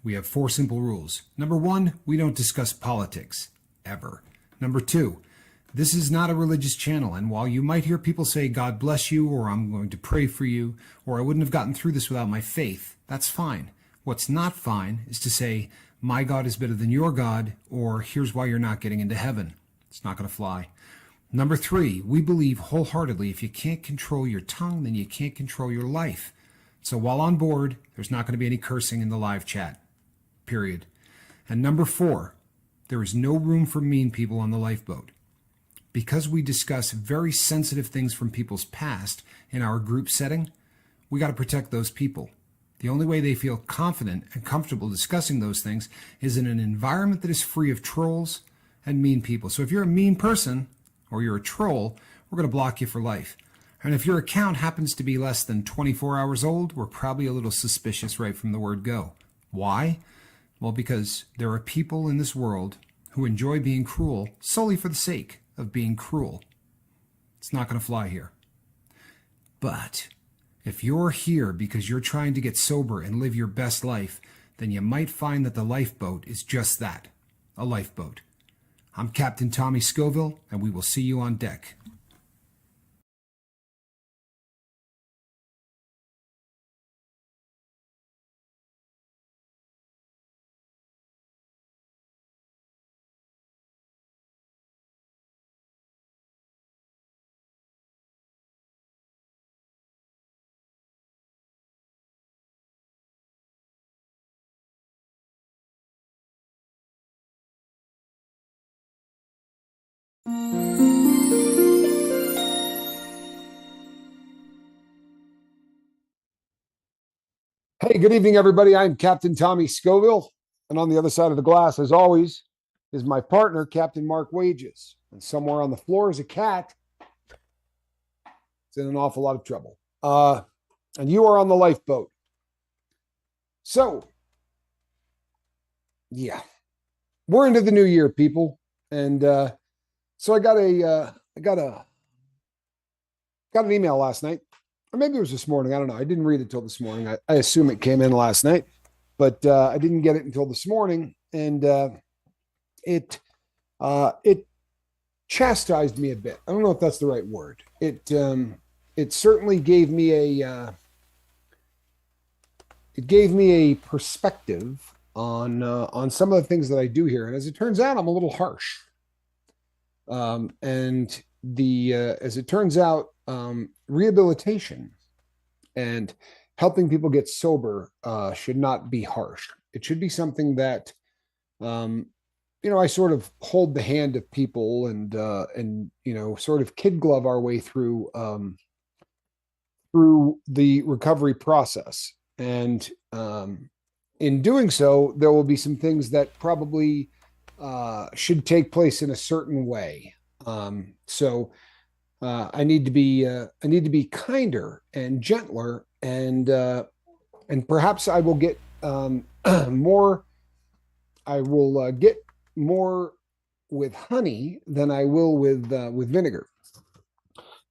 We have 4 simple rules. Number 1, we don't discuss politics, ever. Number 2, this is not a religious channel, and while you might hear people say, God bless you, or I'm going to pray for you, or I wouldn't have gotten through this without my faith, that's fine. What's not fine is to say, my God is better than your God, or here's why you're not getting into heaven. It's not going to fly. Number 3, we believe wholeheartedly if you can't control your tongue, then you can't control your life. So while on board, there's not going to be any cursing in the live chat, period. And number 4, there is no room for mean people on the lifeboat. Because we discuss very sensitive things from people's past in our group setting, we got to protect those people. The only way they feel confident and comfortable discussing those things is in an environment that is free of trolls and mean people. So if you're a mean person or you're a troll, we're going to block you for life. And if your account happens to be less than 24 hours old, we're probably a little suspicious right from the word go. Why? Well, because there are people in this world who enjoy being cruel solely for the sake of being cruel. It's not going to fly here. But if you're here because you're trying to get sober and live your best life, then you might find that the lifeboat is just that, a lifeboat. I'm Captain Tommy Scoville, and we will see you on deck. Hey, good evening, everybody. I'm Captain Tommy Scoville, and on the other side of the glass, as always, is my partner, Captain Mark Wages. And somewhere on the floor is a cat. It's in an awful lot of trouble. And you are on the lifeboat. So, yeah, we're into the new year, people, and so I got an email last night. Or maybe it was this morning. I don't know. I didn't read it till this morning. I assume it came in last night, but I didn't get it until this morning. And it chastised me a bit. I don't know if that's the right word. It certainly gave me a perspective on some of the things that I do here. And as it turns out, I'm a little harsh. As it turns out, rehabilitation and helping people get sober should not be harsh. It should be something that, I sort of hold the hand of people and sort of kid glove our way through the recovery process. And in doing so, there will be some things that probably should take place in a certain way. So I need to be kinder and gentler, and perhaps I will get more. I will get more with honey than I will with vinegar,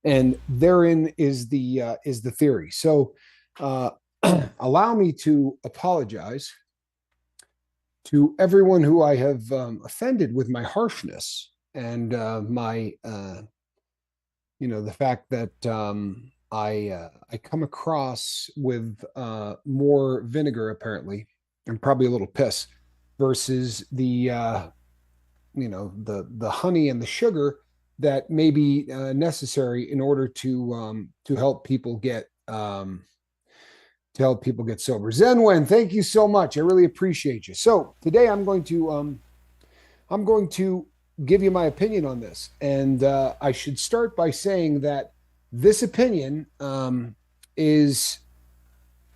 and therein is the theory. So allow me to apologize to everyone who I have offended with my harshness and my the fact that I come across with more vinegar apparently, and probably a little piss, versus the honey and the sugar that may be necessary in order to help people get sober. Zenwen, thank you so much. I really appreciate you. So today I'm going to give you my opinion on this. And I should start by saying that this opinion is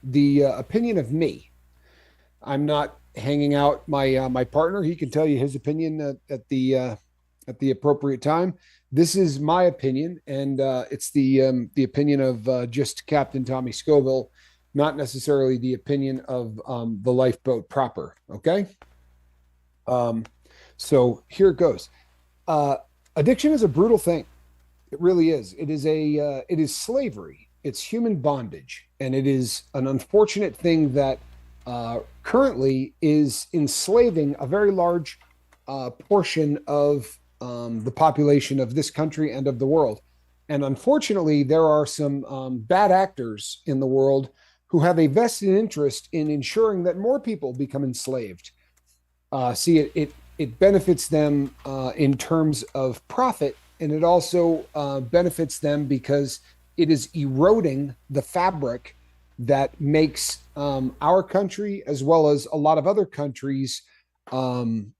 the opinion of me. I'm not hanging out my partner. He can tell you his opinion at the appropriate time. This is my opinion, and it's the opinion of just Captain Tommy Scoville, not necessarily the opinion of the lifeboat proper. Okay. So here it goes. Addiction is a brutal thing. It really is. It is slavery. It's human bondage. And it is an unfortunate thing that currently is enslaving a very large portion of the population of this country and of the world. And unfortunately, there are some bad actors in the world who have a vested interest in ensuring that more people become enslaved. It benefits them in terms of profit, and it also benefits them because it is eroding the fabric that makes our country as well as a lot of other countries. Um,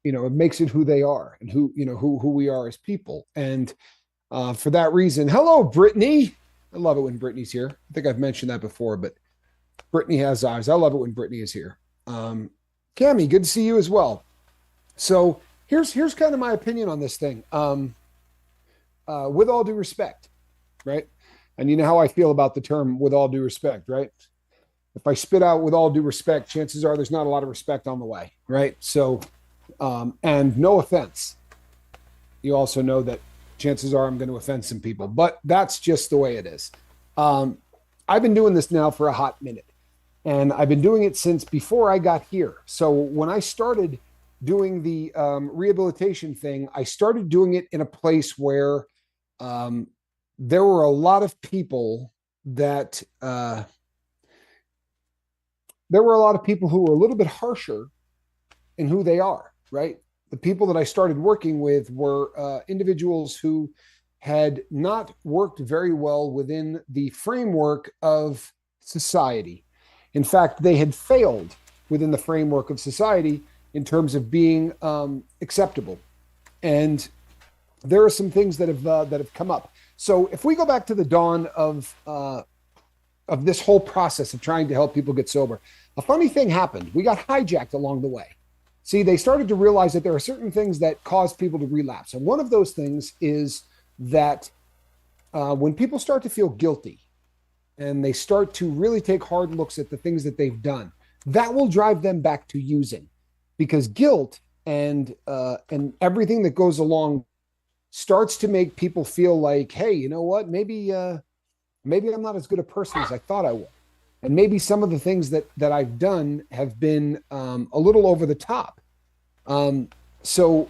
it makes it who they are and who we are as people. And for that reason, hello, Brittany. I love it when Brittany's here. I think I've mentioned that before, but Brittany has eyes. I love it when Brittany is here. Cammie, good to see you as well. So here's kind of my opinion on this thing. With all due respect, right? And you know how I feel about the term "with all due respect," right? If I spit out "with all due respect," chances are there's not a lot of respect on the way, right? So, and no offense, you also know that chances are I'm going to offend some people, but that's just the way it is. I've been doing this now for a hot minute, and I've been doing it since before I got here. So when I started doing the rehabilitation thing, I started doing it in a place where there were a lot of people that there were a lot of people who were a little bit harsher in who they are, right? The people that I started working with were individuals who had not worked very well within the framework of society. In fact, they had failed within the framework of society in terms of being acceptable. And there are some things that have come up. So if we go back to the dawn of this whole process of trying to help people get sober, a funny thing happened. We got hijacked along the way. See, they started to realize that there are certain things that cause people to relapse. And one of those things is that when people start to feel guilty and they start to really take hard looks at the things that they've done, that will drive them back to using, because guilt and everything that goes along starts to make people feel like, hey, you know what? Maybe I'm not as good a person as I thought I was. And maybe some of the things that I've done have been a little over the top. So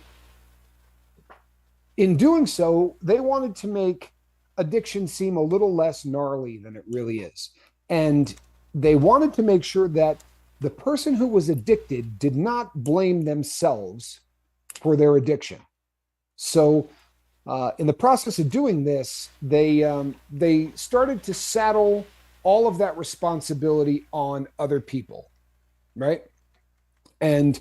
in doing so, they wanted to make addiction seem a little less gnarly than it really is. And they wanted to make sure that the person who was addicted did not blame themselves for their addiction. So in the process of doing this, they started to saddle all of that responsibility on other people, right? And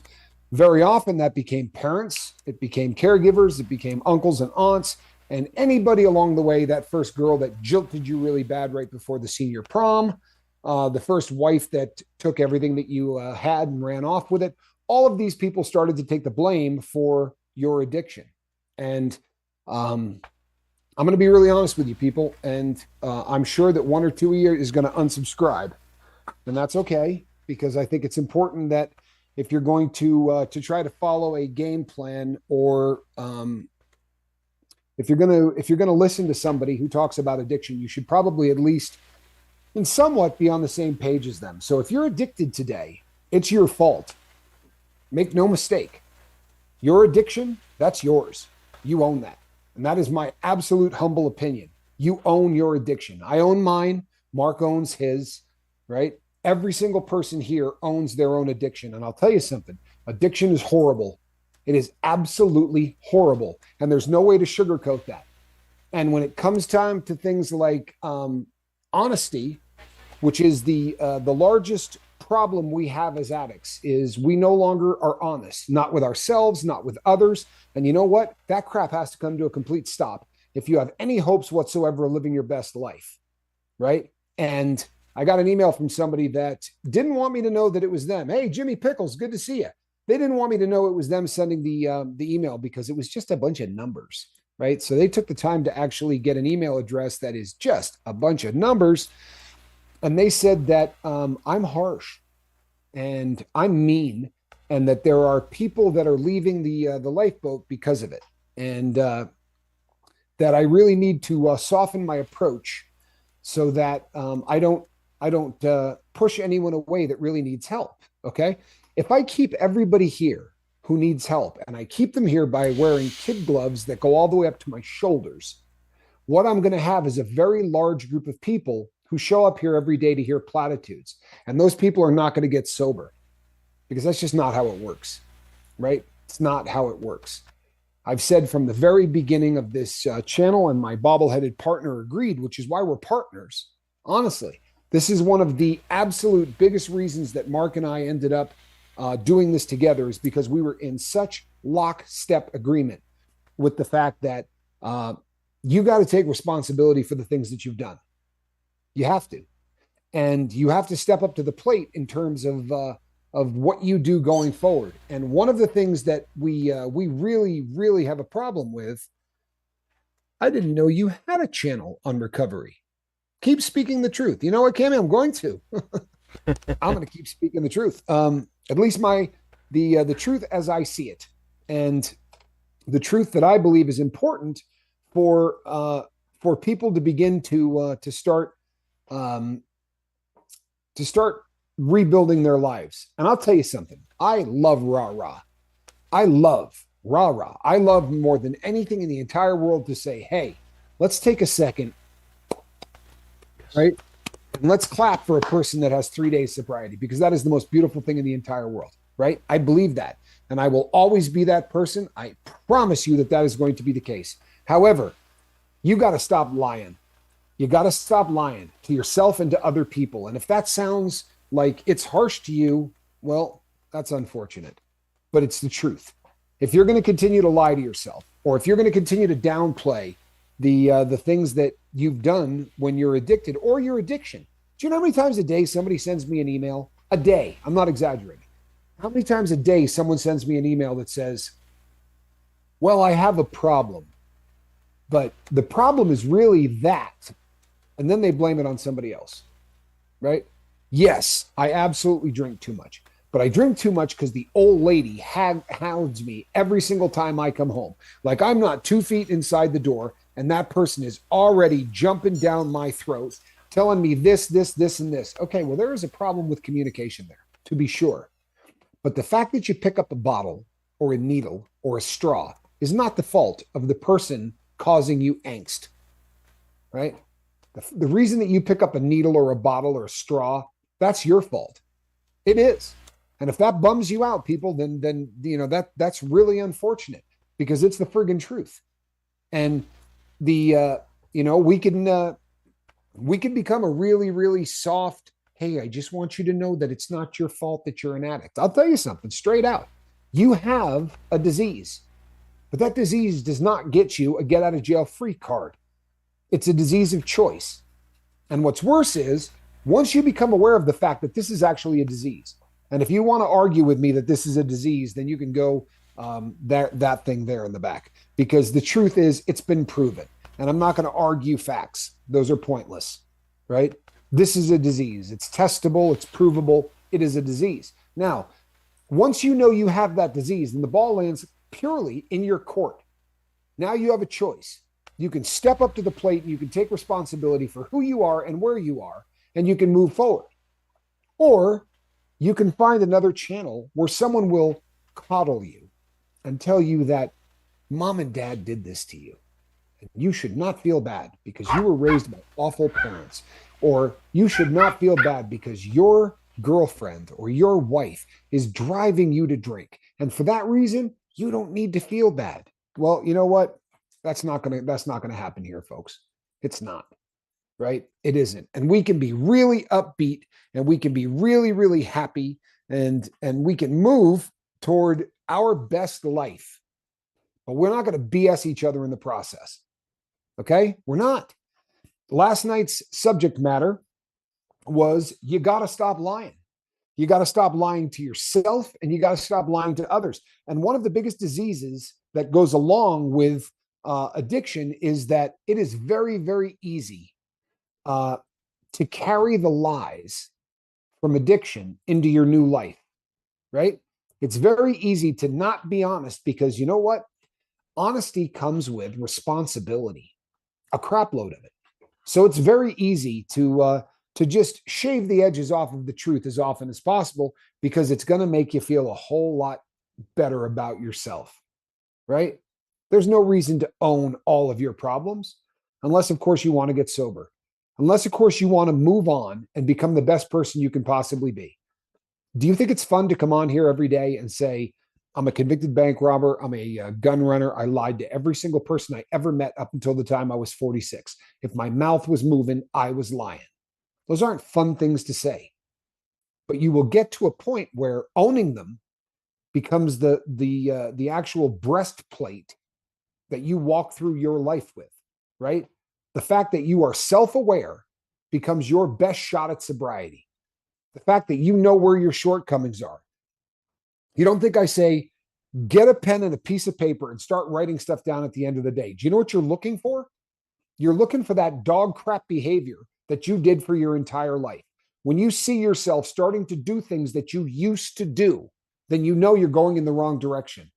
very often that became parents, it became caregivers, it became uncles and aunts, and anybody along the way, that first girl that jilted you really bad right before the senior prom, the first wife that took everything that you had and ran off with it. All of these people started to take the blame for your addiction. And I'm going to be really honest with you, people, and I'm sure that one or two of you is going to unsubscribe, and that's okay, because I think it's important that if you're going to try to follow a game plan, or if you're going to listen to somebody who talks about addiction, you should probably at least, in somewhat, be on the same page as them. So if you're addicted today, it's your fault. Make no mistake, your addiction, that's yours. You own that. And that is my absolute humble opinion. You own your addiction. I own mine. Mark owns his, right? Every single person here owns their own addiction. And I'll tell you something, addiction is horrible. It is absolutely horrible. And there's no way to sugarcoat that. And when it comes time to things like honesty, which is the largest problem we have as addicts, is we no longer are honest, not with ourselves, not with others. And you know what? That crap has to come to a complete stop if you have any hopes whatsoever of living your best life, right? And I got an email from somebody that didn't want me to know that it was them. Hey, Jimmy Pickles, good to see you. They didn't want me to know it was them sending the email, because it was just a bunch of numbers, right? So they took the time to actually get an email address that is just a bunch of numbers. And they said that I'm harsh and I'm mean, and that there are people that are leaving the lifeboat because of it, and that I really need to soften my approach so that I don't I don't push anyone away that really needs help. Okay. If I keep everybody here who needs help and I keep them here by wearing kid gloves that go all the way up to my shoulders, what I'm going to have is a very large group of people who show up here every day to hear platitudes. And those people are not going to get sober because that's just not how it works, right? It's not how it works. I've said from the very beginning of this channel, and my bobble-headed partner agreed, which is why we're partners. Honestly, this is one of the absolute biggest reasons that Mark and I ended up doing this together, is because we were in such lockstep agreement with the fact that you got to take responsibility for the things that you've done. You have to, and you have to step up to the plate in terms of what you do going forward. And one of the things that we really have a problem with, I didn't know you had a channel on recovery. Keep speaking the truth. You know what, Cammy? I'm going to. I'm going to keep speaking the truth. At least the truth as I see it, and the truth that I believe is important for people to begin to start rebuilding their lives. And I'll tell you something. I love rah rah. I love rah rah. I love more than anything in the entire world to say, hey, let's take a second, right? And let's clap for a person that has 3 days sobriety, because that is the most beautiful thing in the entire world, right? I believe that. And I will always be that person. I promise you that that is going to be the case. However, you got to stop lying. You got to stop lying to yourself and to other people. And if that sounds like it's harsh to you, well, that's unfortunate, but it's the truth. If you're going to continue to lie to yourself, or if you're going to continue to downplay the things that you've done when you're addicted or your addiction, do you know how many times a day somebody sends me an email? A day. I'm not exaggerating. How many times a day someone sends me an email that says, well, I have a problem, but the problem is really that. And then they blame it on somebody else, right? Yes, I absolutely drink too much, but I drink too much because the old lady hounds me every single time I come home. Like I'm not 2 feet inside the door, and that person is already jumping down my throat, telling me this, and this. Okay, well, there is a problem with communication there, to be sure. But the fact that you pick up a bottle or a needle or a straw is not the fault of the person causing you angst, right? The reason that you pick up a needle or a bottle or a straw, that's your fault. It is. And if that bums you out, people, then you know that's really unfortunate, because it's the friggin' truth. And we can become a really soft, hey, I just want you to know that it's not your fault that you're an addict. I'll tell you something straight out. You have a disease, but that disease does not get you a get out of jail free card. It's a disease of choice. And what's worse is, once you become aware of the fact that this is actually a disease, and if you want to argue with me that this is a disease, then you can go that thing there in the back, because the truth is it's been proven. And I'm not going to argue facts. Those are pointless, right? This is a disease. It's testable. It's provable. It is a disease. Now, once you know you have that disease, then the ball lands purely in your court. Now you have a choice. You can step up to the plate and you can take responsibility for who you are and where you are, and you can move forward. Or you can find another channel where someone will coddle you and tell you that mom and dad did this to you, and you should not feel bad because you were raised by awful parents, or you should not feel bad because your girlfriend or your wife is driving you to drink, and for that reason you don't need to feel bad. Well, you know what? That's not gonna happen here, folks. It's not. Right? It isn't. And we can be really upbeat, and we can be really happy, and we can move toward our best life. But we're not going to BS each other in the process. Okay? We're not. Last night's subject matter was, you got to stop lying. You got to stop lying to yourself, and you got to stop lying to others. And one of the biggest diseases that goes along with addiction is that it is very easy to carry the lies from addiction into your new life, right? It's very easy to not be honest, because you know what? Honesty comes with responsibility, a crap load of it. So it's very easy to to just shave the edges off of the truth as often as possible, because it's going to make you feel a whole lot better about yourself, right? There's no reason to own all of your problems unless, of course, you want to get sober. Unless, of course, you want to move on and become the best person you can possibly be. Do you think it's fun to come on here every day and say, I'm a convicted bank robber, I'm a gun runner, I lied to every single person I ever met up until the time I was 46. If my mouth was moving, I was lying. Those aren't fun things to say. But you will get to a point where owning them becomes the actual breastplate that you walk through your life with, right? The fact that you are self-aware becomes your best shot at sobriety. The fact that you know where your shortcomings are. You don't think I say, get a pen and a piece of paper and start writing stuff down at the end of the day. Do you know what you're looking for? You're looking for that dog crap behavior that you did for your entire life. When you see yourself starting to do things that you used to do, then you know you're going in the wrong direction.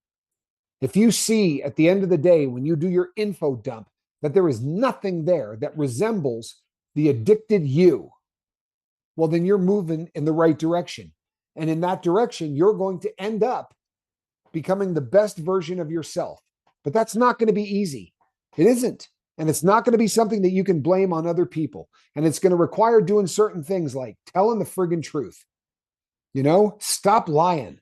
If you see at the end of the day, when you do your info dump, that there is nothing there that resembles the addicted you, well, then you're moving in the right direction. And in that direction, you're going to end up becoming the best version of yourself. But that's not going to be easy. It isn't. And it's not going to be something that you can blame on other people. And it's going to require doing certain things like telling the friggin' truth. Stop lying.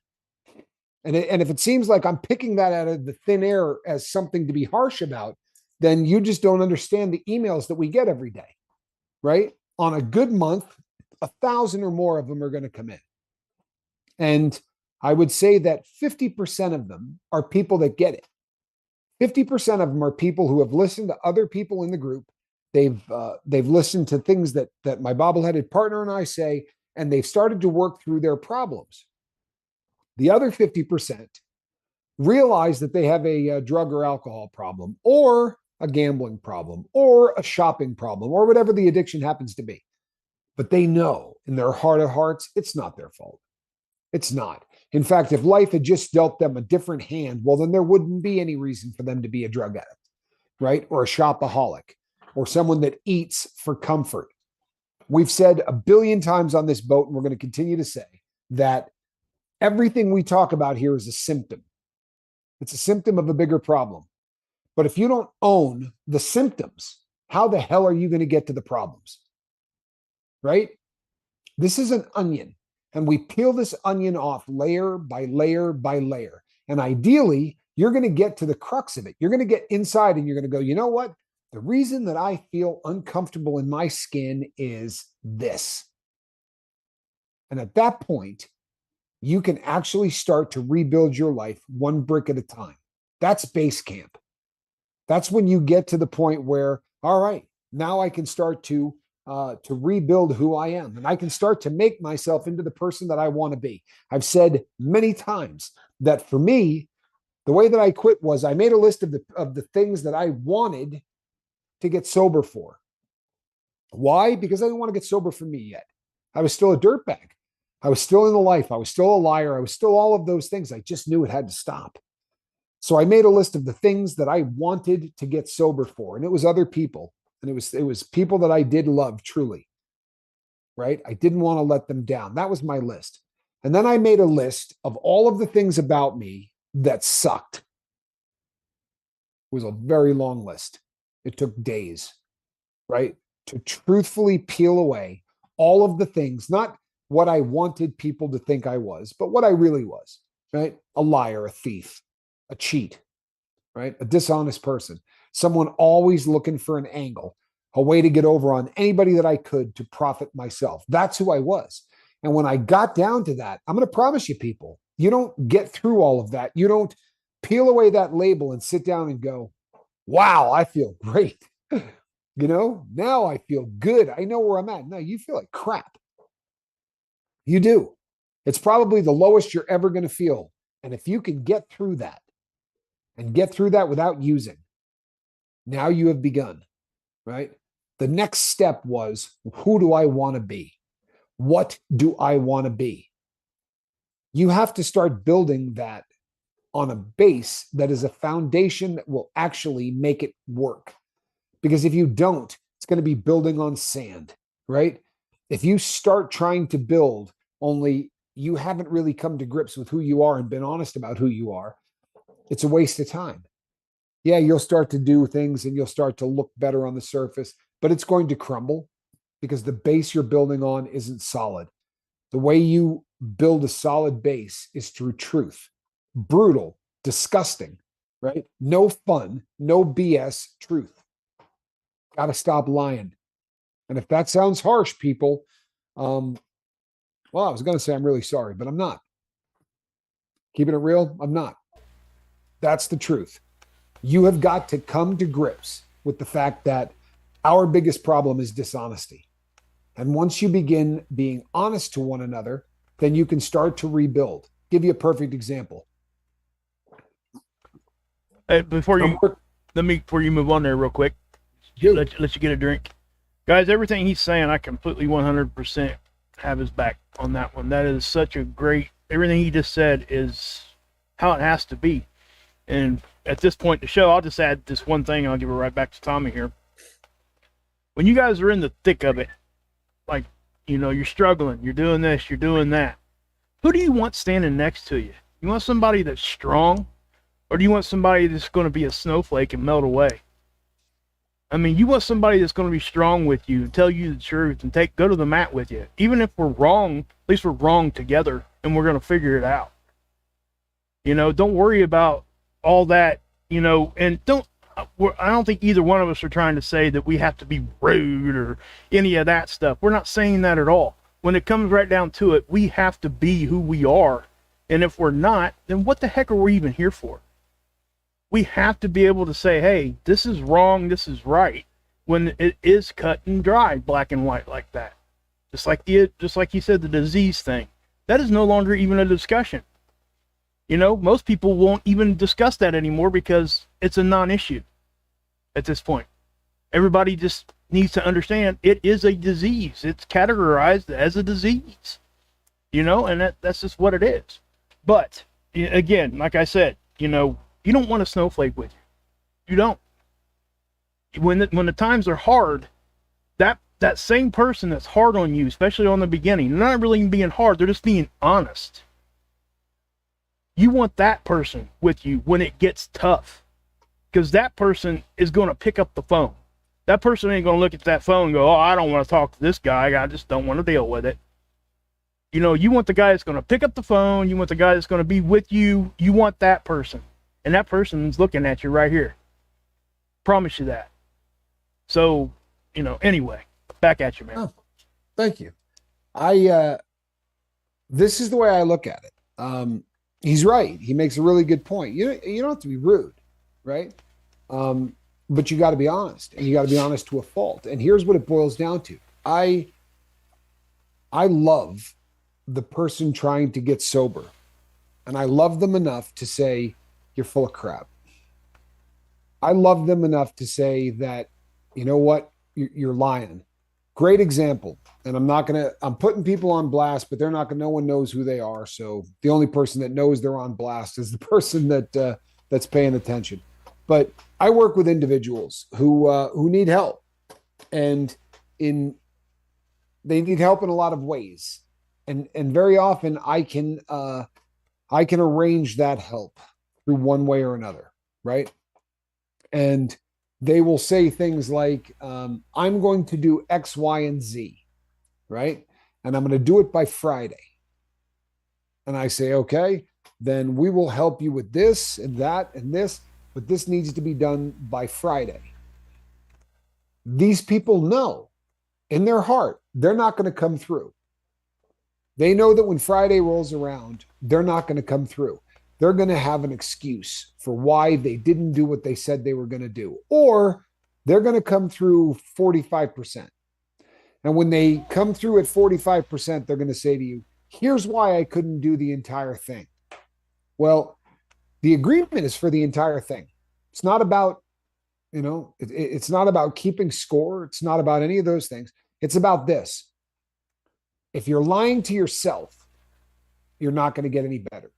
And if it seems like I'm picking that out of the thin air as something to be harsh about, then you just don't understand the emails that we get every day, right? On a good month, 1,000 or more of them are going to come in. And I would say that 50% of them are people that get it. 50% of them are people who have listened to other people in the group. They've listened to things that my bobbleheaded partner and I say, and they've started to work through their problems. The other 50% realize that they have a drug or alcohol problem, or a gambling problem, or a shopping problem, or whatever the addiction happens to be. But they know in their heart of hearts, it's not their fault. It's not. In fact, if life had just dealt them a different hand, well, then there wouldn't be any reason for them to be a drug addict, right? Or a shopaholic, or someone that eats for comfort. We've said a billion times on this boat, and we're going to continue to say that everything we talk about here is a symptom. It's a symptom of a bigger problem. But if you don't own the symptoms, how the hell are you going to get to the problems? Right? This is an onion, and we peel this onion off layer by layer by layer. And ideally, you're going to get to the crux of it. You're going to get inside and you're going to go, you know what? The reason that I feel uncomfortable in my skin is this. And at that point, you can actually start to rebuild your life one brick at a time. That's base camp. That's when you get to the point where, all right, now I can start to rebuild who I am, and I can start to make myself into the person that I want to be. I've said many times that for me, the way that I quit was I made a list of the things that I wanted to get sober for. Why? Because I didn't want to get sober for me yet. I was still a dirtbag. I was still in the life. I was still a liar. I was still all of those things. I just knew it had to stop. So I made a list of the things that I wanted to get sober for, and it was other people. And it was people that I did love truly, right? I didn't want to let them down. That was my list. And then I made a list of all of the things about me that sucked. It was a very long list. It took days, right? To truthfully peel away all of the things, not what I wanted people to think I was, but what I really was, right? A liar, a thief, a cheat, right? A dishonest person. Someone always looking for an angle, a way to get over on anybody that I could to profit myself. That's who I was. And when I got down to that, I'm going to promise you people, you don't get through all of that. You don't peel away that label and sit down and go, wow, I feel great. Now I feel good. I know where I'm at. No, you feel like crap. You do. It's probably the lowest you're ever going to feel. And if you can get through that and get through that without using, now you have begun, right? The next step was, who do I want to be? What do I want to be? You have to start building that on a base that is a foundation that will actually make it work. Because if you don't, it's going to be building on sand, right? If you start trying to build only you haven't really come to grips with who you are and been honest about who you are, it's a waste of time. Yeah, you'll start to do things and you'll start to look better on the surface, but it's going to crumble because the base you're building on isn't solid. The way you build a solid base is through truth. Brutal, disgusting, right? No fun, no BS, truth. Got to stop lying. And if that sounds harsh, people, well, I was going to say I'm really sorry, but I'm not. Keeping it real, I'm not. That's the truth. You have got to come to grips with the fact that our biggest problem is dishonesty. And once you begin being honest to one another, then you can start to rebuild. Give you a perfect example. Hey, before you move on there real quick, let you get a drink. Guys, everything he's saying, I completely 100% have his back on that one. That is such a great, everything he just said is how it has to be. And at this point in the show, I'll just add this one thing, and I'll give it right back to Tommy here. When you guys are in the thick of it, like, you know, you're struggling, you're doing this, you're doing that, who do you want standing next to you? You want somebody that's strong, or do you want somebody that's going to be a snowflake and melt away? I mean, you want somebody that's going to be strong with you, tell you the truth, and go to the mat with you. Even if we're wrong, at least we're wrong together, and we're going to figure it out. You know, don't worry about all that, you know, and I don't think either one of us are trying to say that we have to be rude or any of that stuff. We're not saying that at all. When it comes right down to it, we have to be who we are. And if we're not, then what the heck are we even here for? We have to be able to say, hey, this is wrong, this is right, when it is cut and dry, black and white like that. Just like you said, the disease thing. That is no longer even a discussion. You know, most people won't even discuss that anymore because it's a non-issue at this point. Everybody just needs to understand it is a disease. It's categorized as a disease, you know, and that's just what it is. But again, like I said, you know, you don't want a snowflake with you. You don't. When the times are hard, that same person that's hard on you, especially on the beginning, they're not really being hard, they're just being honest. You want that person with you when it gets tough, because that person is going to pick up the phone. That person ain't going to look at that phone and go, oh, I don't want to talk to this guy. I just don't want to deal with it. You know, you want the guy that's going to pick up the phone. You want the guy that's going to be with you. You want that person. And that person's looking at you right here. Promise you that. So, you know, anyway, back at you, man. Oh, thank you. This is the way I look at it. He's right. He makes a really good point. You don't have to be rude, right? But you got to be honest, and you got to be honest to a fault. And here's what it boils down to. I love the person trying to get sober, and I love them enough to say, you're full of crap. I love them enough to say that, you know what, you're lying. Great example. And I'm putting people on blast, but no one knows who they are. So the only person that knows they're on blast is the person that's paying attention. But I work with individuals who need help, and they need help in a lot of ways. And very often I can arrange that help through one way or another, right? And they will say things like, I'm going to do X, Y, and Z, right? And I'm going to do it by Friday. And I say, okay, then we will help you with this and that and this, but this needs to be done by Friday. These people know in their heart, they're not going to come through. They know that when Friday rolls around, they're not going to come through. They're going to have an excuse for why they didn't do what they said they were going to do, or they're going to come through 45%. And when they come through at 45%, they're going to say to you, here's why I couldn't do the entire thing. Well, the agreement is for the entire thing. It's not about, it's not about keeping score. It's not about any of those things. It's about this. If you're lying to yourself, you're not going to get any better.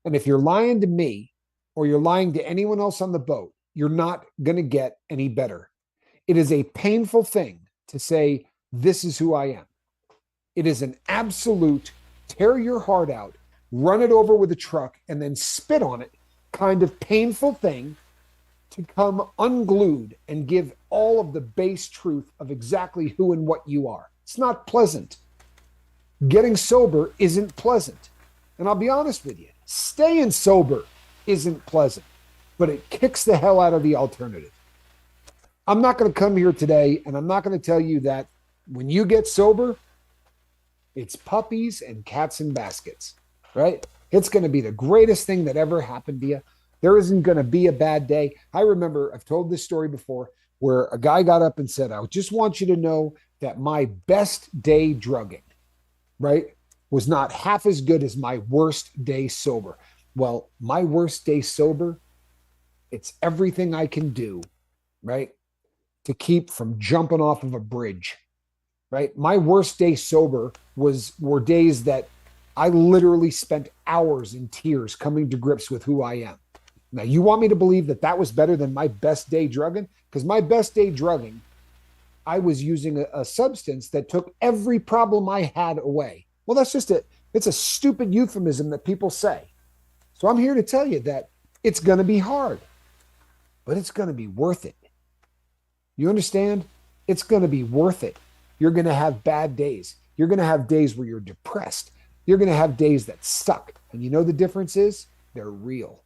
And if you're lying to me or you're lying to anyone else on the boat, you're not going to get any better. It is a painful thing to say, this is who I am. It is an absolute tear your heart out, run it over with a truck, and then spit on it kind of painful thing to come unglued and give all of the base truth of exactly who and what you are. It's not pleasant. Getting sober isn't pleasant. And I'll be honest with you, staying sober isn't pleasant, but it kicks the hell out of the alternative. I'm not going to come here today and I'm not going to tell you that when you get sober, it's puppies and cats in baskets, right? It's going to be the greatest thing that ever happened to you. There isn't going to be a bad day. I remember, I've told this story before, where a guy got up and said, I just want you to know that my best day drugging, right, was not half as good as my worst day sober. Well, my worst day sober, it's everything I can do, right, to keep from jumping off of a bridge, right? My worst day sober were days that I literally spent hours in tears coming to grips with who I am. Now, you want me to believe that that was better than my best day drugging? Because my best day drugging, I was using a substance that took every problem I had away. Well, it's a stupid euphemism that people say. So I'm here to tell you that it's going to be hard, but it's going to be worth it. You understand? It's going to be worth it. You're going to have bad days. You're going to have days where you're depressed. You're going to have days that suck. And you know the difference is? They're real.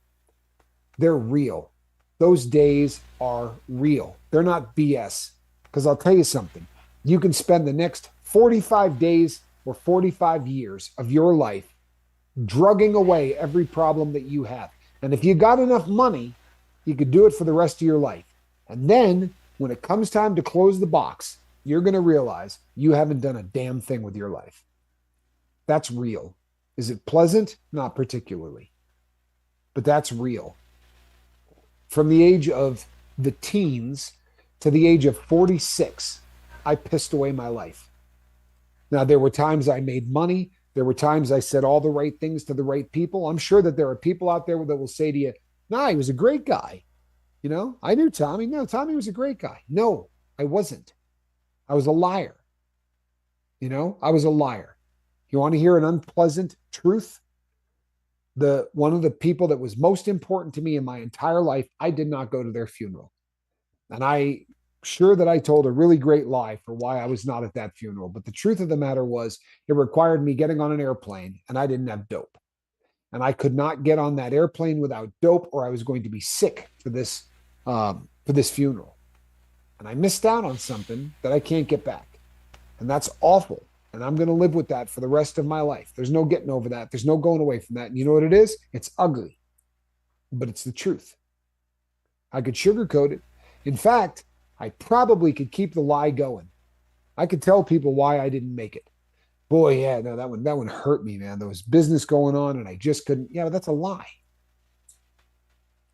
They're real. Those days are real. They're not BS. Because I'll tell you something. You can spend the next 45 days or 45 years of your life drugging away every problem that you have. And if you got enough money, you could do it for the rest of your life. And then when it comes time to close the box, you're going to realize you haven't done a damn thing with your life. That's real. Is it pleasant? Not particularly. But that's real. From the age of the teens to the age of 46, I pissed away my life. Now, there were times I made money. There were times I said all the right things to the right people. I'm sure that there are people out there that will say to you, nah, he was a great guy. You know, I knew Tommy. No, Tommy was a great guy. No, I wasn't. I was a liar. You know, I was a liar. You want to hear an unpleasant truth? One of the people that was most important to me in my entire life, I did not go to their funeral. And I sure that I told a really great lie for why I was not at that funeral. But the truth of the matter was it required me getting on an airplane and I didn't have dope. And I could not get on that airplane without dope or I was going to be sick for this funeral. And I missed out on something that I can't get back. And that's awful. And I'm going to live with that for the rest of my life. There's no getting over that. There's no going away from that. And you know what it is? It's ugly, but it's the truth. I could sugarcoat it. In fact, I probably could keep the lie going. I could tell people why I didn't make it. Boy, yeah, no, that one hurt me, man. There was business going on and I just couldn't. Yeah, but that's a lie.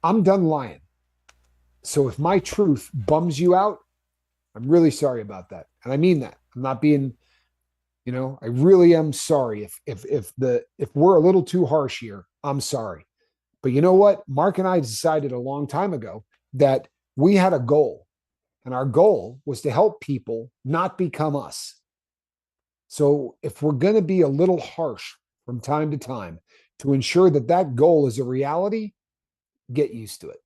I'm done lying. So if my truth bums you out, I'm really sorry about that. And I mean that. I'm not being, I really am sorry if we're a little too harsh here. I'm sorry. But you know what? Mark and I decided a long time ago that we had a goal. And our goal was to help people not become us. So if we're going to be a little harsh from time to time to ensure that that goal is a reality, get used to it.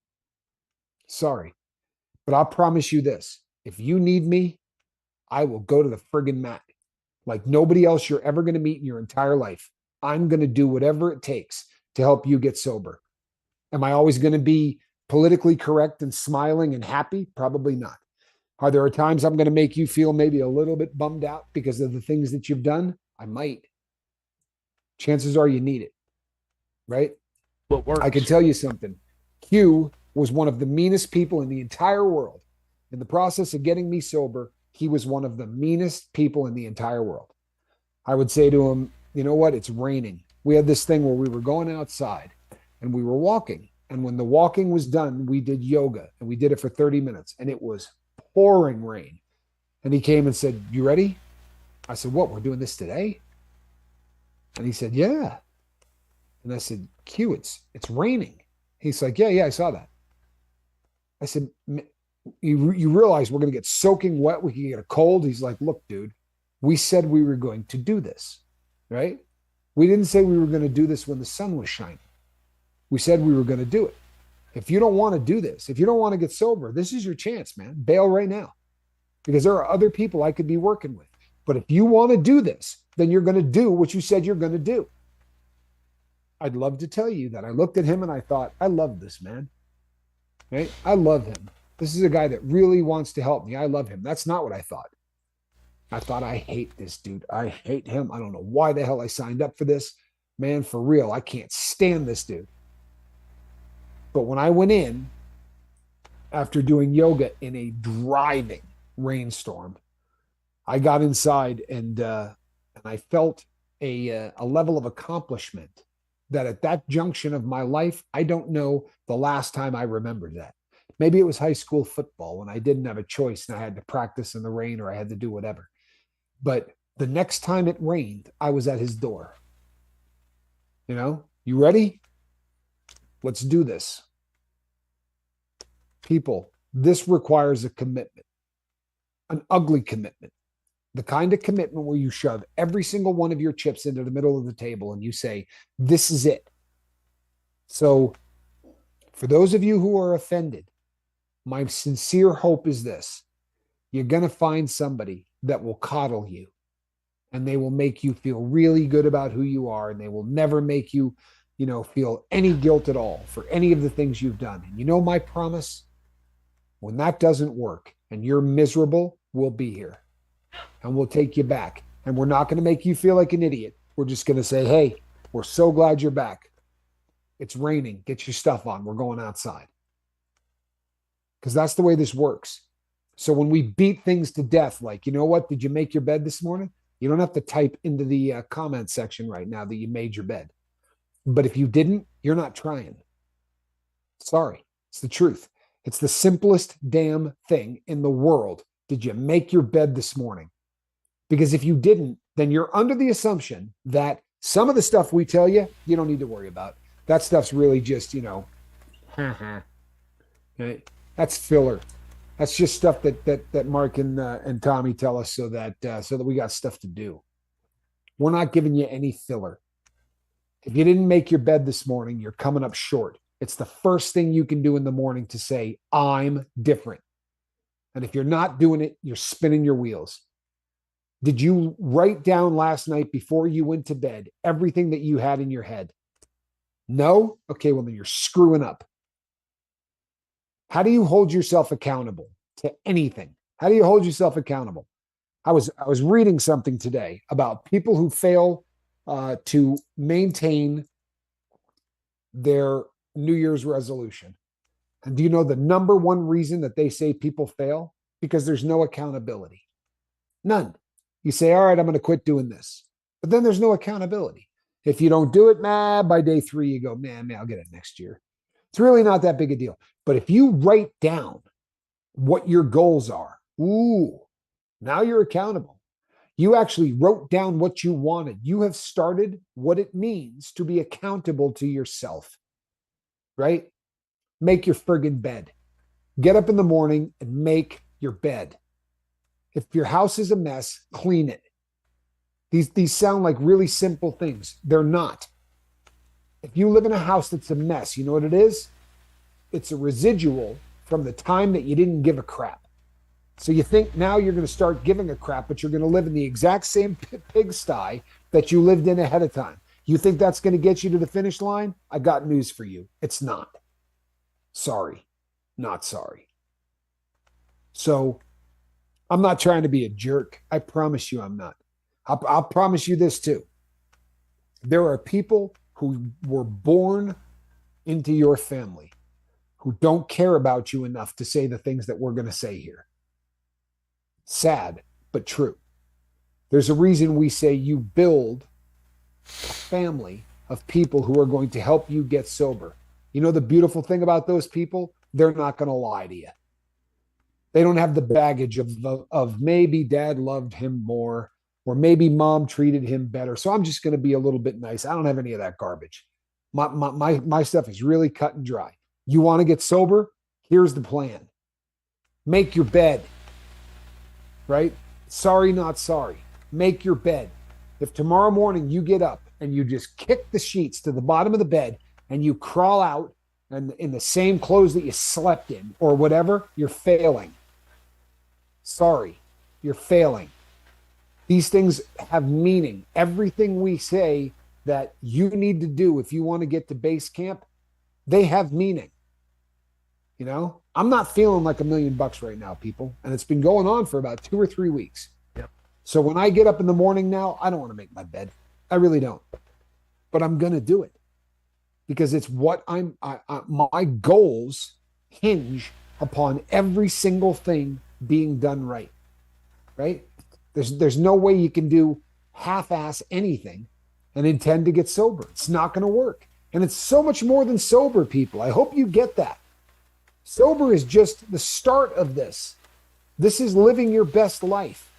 Sorry. But I'll promise you this. If you need me, I will go to the friggin' mat. Like nobody else you're ever going to meet in your entire life. I'm going to do whatever it takes to help you get sober. Am I always going to be politically correct and smiling and happy? Probably not. Are there times I'm going to make you feel maybe a little bit bummed out because of the things that you've done? I might. Chances are you need it, right? What works? I can tell you something. Q was one of the meanest people in the entire world. In the process of getting me sober, he was one of the meanest people in the entire world. I would say to him, you know what? It's raining. We had this thing where we were going outside and we were walking. And when the walking was done, we did yoga and we did it for 30 minutes and it was pouring rain. And he came and said, you ready? I said, what? We're doing this today? And he said, yeah. And I said, Q, it's raining. He's like, yeah, I saw that. I said, you realize we're going to get soaking wet. We can get a cold. He's like, look, dude, We said we were going to do this, right? We didn't say we were going to do this when the sun was shining. We said we were going to do it. If you don't want to do this, if you don't want to get sober, this is your chance, man. Bail right now, because there are other people I could be working with. But if you want to do this, then you're going to do what you said you're going to do. I'd love to tell you that I looked at him and I thought, I love this man. Right? I love him. This is a guy that really wants to help me. I love him. That's not what I thought. I thought, I hate this dude. I hate him. I don't know why the hell I signed up for this. Man, for real, I can't stand this dude. But when I went in after doing yoga in a driving rainstorm, I got inside and I felt a level of accomplishment that at that junction of my life, I don't know the last time I remembered that. Maybe it was high school football when I didn't have a choice and I had to practice in the rain or I had to do whatever. But the next time it rained, I was at his door. You know, you ready? Let's do this. People, this requires a commitment, an ugly commitment, the kind of commitment where you shove every single one of your chips into the middle of the table and you say, this is it. So for those of you who are offended, my sincere hope is this. You're going to find somebody that will coddle you and they will make you feel really good about who you are. And they will never make you, feel any guilt at all for any of the things you've done. And you know, my promise, when that doesn't work and you're miserable, we'll be here and we'll take you back. And we're not going to make you feel like an idiot. We're just going to say, hey, we're so glad you're back. It's raining. Get your stuff on. We're going outside. Because that's the way this works. So when we beat things to death, like, you know what? Did you make your bed this morning? You don't have to type into the comment section right now that you made your bed. But if you didn't, you're not trying. Sorry. It's the truth. It's the simplest damn thing in the world. Did you make your bed this morning? Because if you didn't, then you're under the assumption that some of the stuff we tell you, you don't need to worry about. That stuff's really just, okay? That's filler. That's just stuff that Mark and Tommy tell us so that we got stuff to do. We're not giving you any filler. If you didn't make your bed this morning, you're coming up short. It's the first thing you can do in the morning to say, I'm different. And if you're not doing it, you're spinning your wheels. Did you write down last night before you went to bed everything that you had in your head? No? Okay, well, then you're screwing up. How do you hold yourself accountable to anything? How do you hold yourself accountable? I was reading something today about people who fail to maintain their New Year's resolution. And do you know the number one reason that they say people fail? Because there's no accountability. None. You say, all right, I'm going to quit doing this. But then there's no accountability. If you don't do it, by day 3, you go, man, I'll get it next year. It's really not that big a deal. But if you write down what your goals are, now you're accountable. You actually wrote down what you wanted. You have started what it means to be accountable to yourself, right? Make your friggin' bed. Get up in the morning and make your bed. If your house is a mess, clean it. These sound like really simple things. They're not. If you live in a house that's a mess, you know what it is? It's a residual from the time that you didn't give a crap. So you think now you're going to start giving a crap, but you're going to live in the exact same pigsty that you lived in ahead of time. You think that's going to get you to the finish line? I got news for you. It's not. Sorry. Not sorry. So I'm not trying to be a jerk. I promise you I'm not. I'll promise you this too. There are people who were born into your family who don't care about you enough to say the things that we're going to say here. Sad, but true. There's a reason we say you build a family of people who are going to help you get sober. You know the beautiful thing about those people? They're not going to lie to you. They don't have the baggage of maybe dad loved him more, or maybe mom treated him better. So I'm just going to be a little bit nice. I don't have any of that garbage. My stuff is really cut and dry. You want to get sober? Here's the plan. Make your bed, right? Sorry, not sorry. make your bed. If tomorrow morning you get up and you just kick the sheets to the bottom of the bed and you crawl out and in the same clothes that you slept in or whatever, you're failing. Sorry, you're failing. These things have meaning. Everything we say that you need to do if you want to get to base camp, they have meaning. You know, I'm not feeling like $1 million right now, people. And it's been going on for about 2 or 3 weeks. Yep. So when I get up in the morning now, I don't want to make my bed. I really don't. But I'm going to do it because it's what my goals hinge upon every single thing being done right. Right? There's no way you can do half-ass anything and intend to get sober. It's not going to work. And it's so much more than sober, people. I hope you get that. Sober is just the start of this. This is living your best life.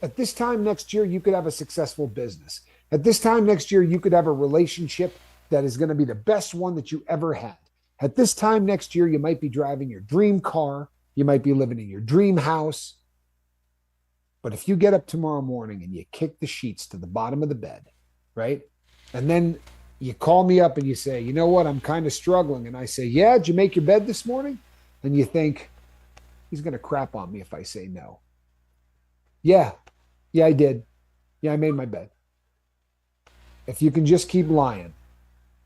At this time next year, you could have a successful business. At this time next year, you could have a relationship that is going to be the best one that you ever had. At this time next year, you might be driving your dream car. You might be living in your dream house. But if you get up tomorrow morning and you kick the sheets to the bottom of the bed, right? And then you call me up and you say, you know what, I'm kind of struggling. And I say, yeah, did you make your bed this morning? And you think, he's going to crap on me if I say no. Yeah, I did. Yeah, I made my bed. If you can just keep lying,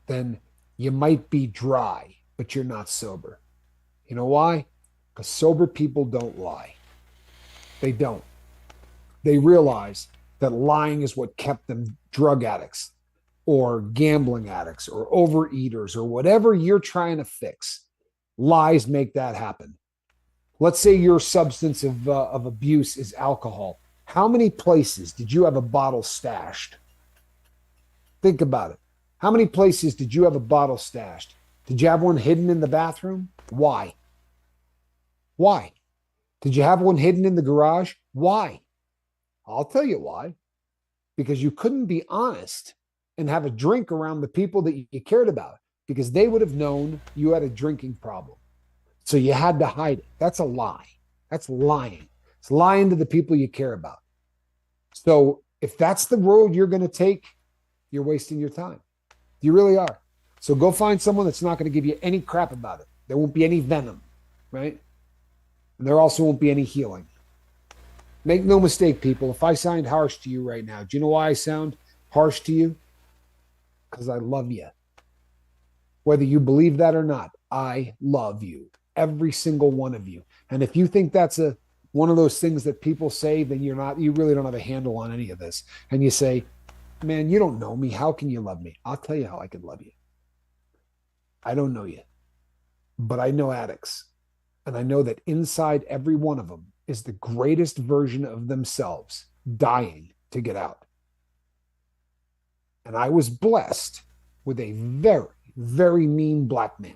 then you might be dry, but you're not sober. You know why? Because sober people don't lie. They don't. They realize that lying is what kept them drug addicts or gambling addicts or overeaters or whatever you're trying to fix. Lies make that happen. Let's say your substance of abuse is alcohol. How many places did you have a bottle stashed? Think about it. How many places did you have a bottle stashed? Did you have one hidden in the bathroom? Why? Why? Did you have one hidden in the garage? Why? I'll tell you why. Because you couldn't be honest and have a drink around the people that you cared about because they would have known you had a drinking problem. So you had to hide it. That's a lie. That's lying. It's lying to the people you care about. So if that's the road you're going to take, you're wasting your time. You really are. So go find someone that's not going to give you any crap about it. There won't be any venom, right? And there also won't be any healing. Make no mistake, people. If I sound harsh to you right now, do you know why I sound harsh to you? Because I love you. Whether you believe that or not, I love you. Every single one of you. And if you think that's one of those things that people say, then you really don't have a handle on any of this. And you say, man, you don't know me. How can you love me? I'll tell you how I can love you. I don't know you, but I know addicts. And I know that inside every one of them is the greatest version of themselves dying to get out. And I was blessed with a very, very mean black man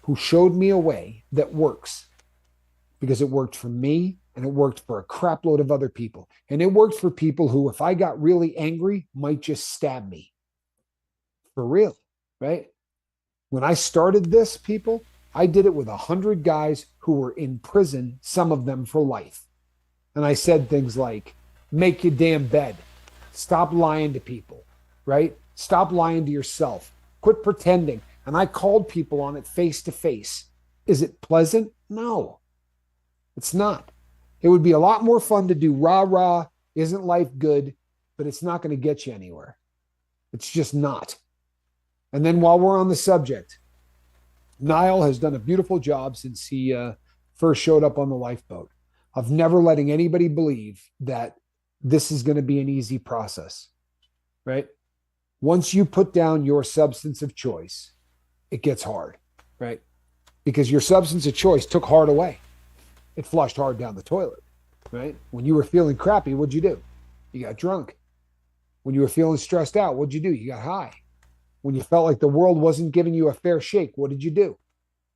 who showed me a way that works because it worked for me and it worked for a crap load of other people. And it worked for people who, if I got really angry, might just stab me. For real, right? When I started this, people, I did it with 100 guys who were in prison, some of them for life. And I said things like, make your damn bed. Stop lying to people, right? Stop lying to yourself. Quit pretending. And I called people on it face to face. Is it pleasant? No, it's not. It would be a lot more fun to do rah-rah, isn't life good, but it's not going to get you anywhere. It's just not. And then while we're on the subject, Niall has done a beautiful job since he first showed up on the lifeboat of never letting anybody believe that this is going to be an easy process, right? Once you put down your substance of choice, it gets hard, right? Because your substance of choice took hard away. It flushed hard down the toilet, right? When you were feeling crappy, what'd you do? You got drunk. When you were feeling stressed out, what'd you do? You got high. When you felt like the world wasn't giving you a fair shake, what did you do?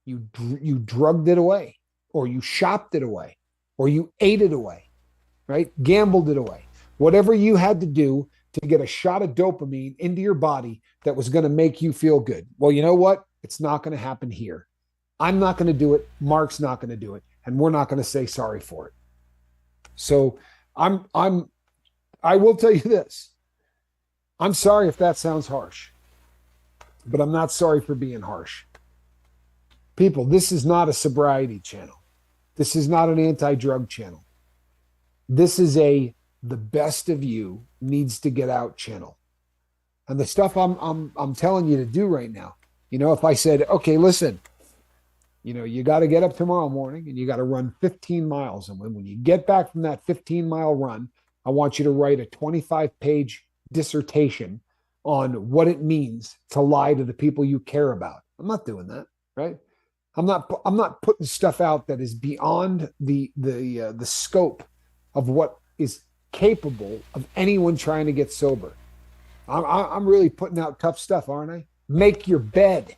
You drugged it away, or you shopped it away, or you ate it away, right? Gambled it away. Whatever you had to do to get a shot of dopamine into your body that was going to make you feel good. Well, you know what? It's not going to happen here. I'm not going to do it. Mark's not going to do it. And we're not going to say sorry for it. So I'm I will tell you this. I'm sorry if that sounds harsh, but I'm not sorry for being harsh. People, this is not a sobriety channel. This is not an anti-drug channel. This is a the best of you needs to get out channel. And the stuff I'm telling you to do right now, if I said, okay, listen, you got to get up tomorrow morning and you got to run 15 miles. And when you get back from that 15-mile run, I want you to write a 25-page dissertation on what it means to lie to the people you care about. I'm not doing that, right? I'm not putting stuff out that is beyond the scope of what is capable of anyone trying to get sober. I'm really putting out tough stuff, aren't I? Make your bed.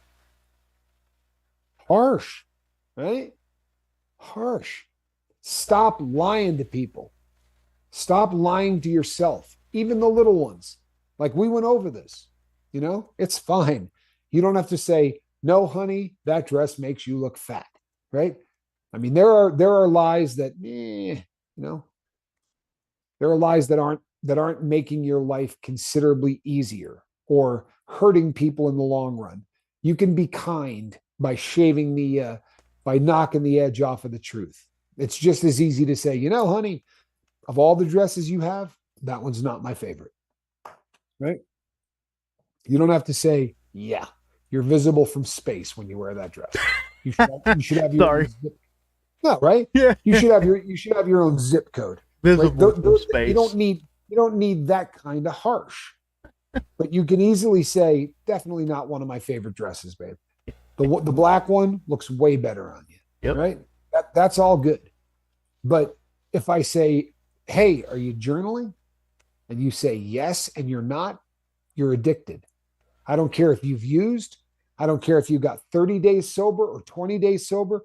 Harsh, right? Harsh. Stop lying to people. Stop lying to yourself, even the little ones. Like we went over this, it's fine. You don't have to say, no, honey, that dress makes you look fat, right? I mean, there are lies that, there are lies that aren't making your life considerably easier or hurting people in the long run. You can be kind by by knocking the edge off of the truth. It's just as easy to say, honey, of all the dresses you have, that one's not my favorite, right? You don't have to say, yeah, you're visible from space when you wear that dress. You should have your Sorry. own zip. No, right? Yeah. You should have your own zip code. Visible Right? from space. You don't need that kind of harsh. But you can easily say, definitely not one of my favorite dresses, babe. The black one looks way better on you. Yep. Right? That's all good. But if I say, hey, are you journaling? And you say yes, and you're addicted. I don't care if you've used, I don't care if you got 30 days sober or 20 days sober.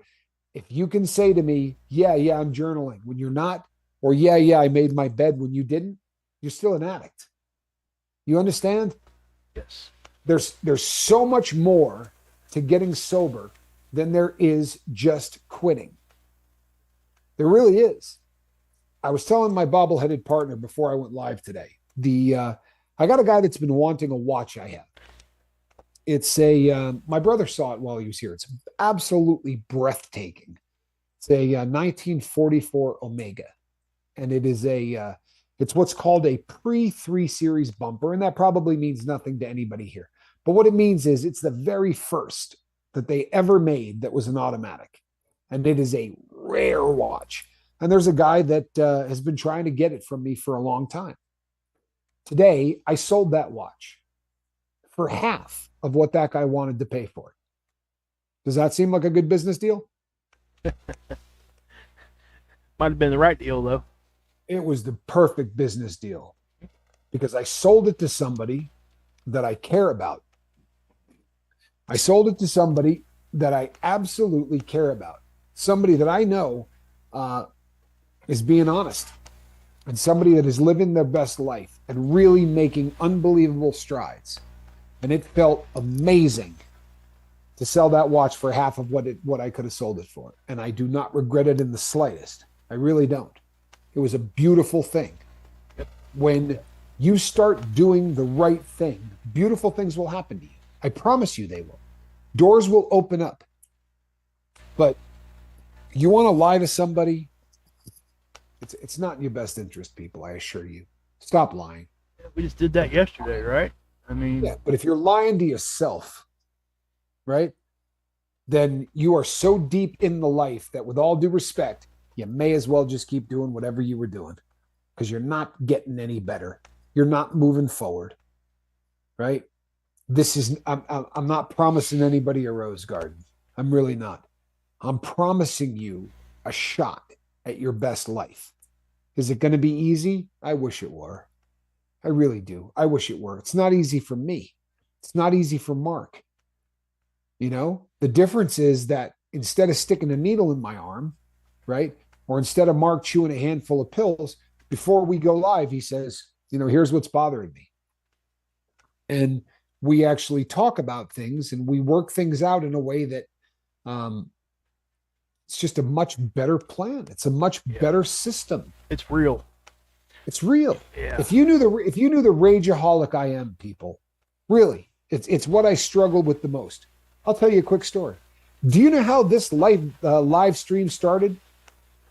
If you can say to me, yeah, I'm journaling when you're not, or yeah, I made my bed when you didn't, you're still an addict. You understand? Yes. There's so much more to getting sober than there is just quitting. There really is. I was telling my bobble-headed partner before I went live today, I got a guy that's been wanting a watch I have. It's my brother saw it while he was here. It's absolutely breathtaking. It's a 1944 Omega, and it is it's what's called a pre-3 series bumper, and that probably means nothing to anybody here. But what it means is it's the very first that they ever made that was an automatic, and it is a rare watch. And there's a guy that has been trying to get it from me for a long time. Today, I sold that watch for half of what that guy wanted to pay for it. Does that seem like a good business deal? Might have been the right deal, though. It was the perfect business deal because I sold it to somebody that I care about. I sold it to somebody that I absolutely care about. Somebody that I know is being honest, and somebody that is living their best life and really making unbelievable strides. And it felt amazing to sell that watch for half of what I could have sold it for. And I do not regret it in the slightest. I really don't. It was a beautiful thing. When you start doing the right thing, beautiful things will happen to you. I promise you they will. Doors will open up. But you want to lie to somebody, it's not in your best interest, people, I assure you. Stop lying. We just did that yesterday, right? I mean, yeah, but if you're lying to yourself, right, then you are so deep in the life that with all due respect, you may as well just keep doing whatever you were doing because you're not getting any better. You're not moving forward, right? I'm not promising anybody a rose garden. I'm really not. I'm promising you a shot at your best life. Is it going to be easy? I wish it were. I really do. I wish it were. It's not easy for me. It's not easy for Mark. The difference is that instead of sticking a needle in my arm, right? Or instead of Mark chewing a handful of pills, before we go live, he says, here's what's bothering me. And we actually talk about things and we work things out in a way that it's just a much better plan. It's a much better system. it's real. It's real. Yeah. If you knew the rageaholic I am, people, really, it's what I struggled with the most. I'll tell you a quick story. Do you know how this live stream started?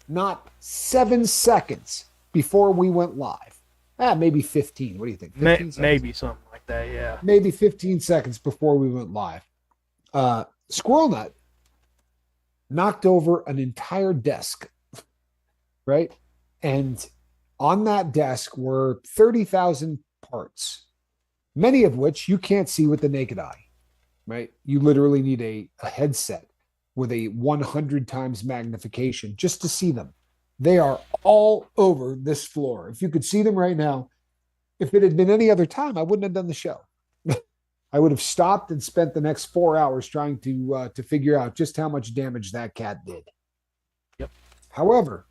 Not 7 seconds before we went live. Maybe 15. What do you think? 15 maybe something like that. Yeah. Maybe 15 seconds before we went live. Squirrel Nut knocked over an entire desk, right? And on that desk were 30,000 parts, many of which you can't see with the naked eye, right? You literally need a headset with a 100 times magnification just to see them. They are all over this floor. If you could see them right now, if it had been any other time, I wouldn't have done the show. I would have stopped and spent the next 4 hours trying to figure out just how much damage that cat did. Yep. However,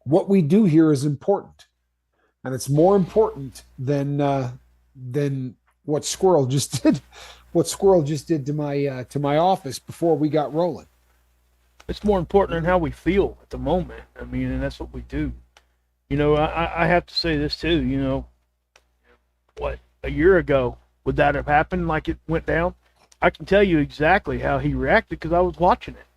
what we do here is important, and it's more important than what Squirrel just did. What Squirrel just did to my office before we got rolling. It's more important than how we feel at the moment. I mean, and that's what we do. You know, I have to say this too. You know, what, a year ago, would that have happened like it went down? I can tell you exactly how he reacted because I was watching it,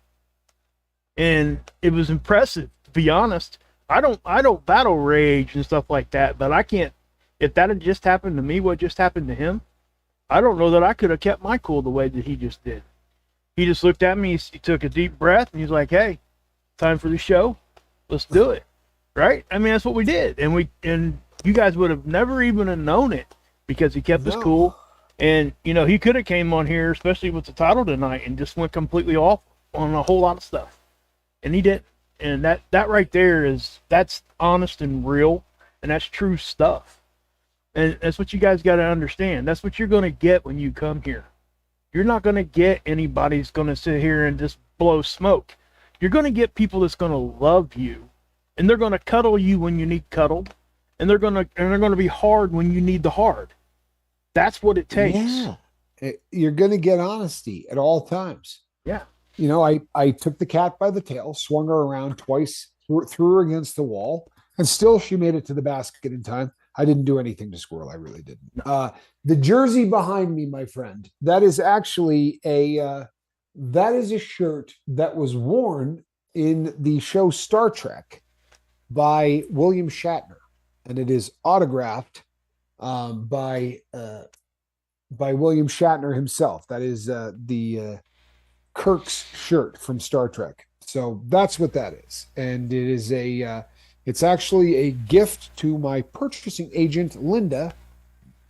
and it was impressive. To be honest, I don't battle rage and stuff like that, but I can't. If that had just happened to me, what just happened to him, I don't know that I could have kept my cool the way that he just did. He just looked at me, he took a deep breath, and he's like, "Hey, time for the show. Let's do it." Right? I mean, that's what we did. And you guys would have never even have known it because he kept us cool. And, you know, he could have came on here, especially with the title tonight, and just went completely off on a whole lot of stuff. And he didn't. And that right there that's honest and real, and that's true stuff. And that's what you guys got to understand. That's what you're going to get when you come here. You're not going to get anybody who's going to sit here and just blow smoke. You're going to get people that's going to love you, and they're going to cuddle you when you need cuddled, and they're going to be hard when you need the hard. That's what it takes. Yeah. You're going to get honesty at all times. Yeah. You know, I took the cat by the tail, swung her around twice, threw her against the wall, and still she made it to the basket in time. I didn't do anything to Squirrel. I really didn't. No. The jersey behind me, my friend, that is actually a shirt that was worn in the show Star Trek by William Shatner, and it is autographed by William Shatner himself. That is the Kirk's shirt from Star Trek. So that's what that is, and it is it's actually a gift to my purchasing agent, Linda,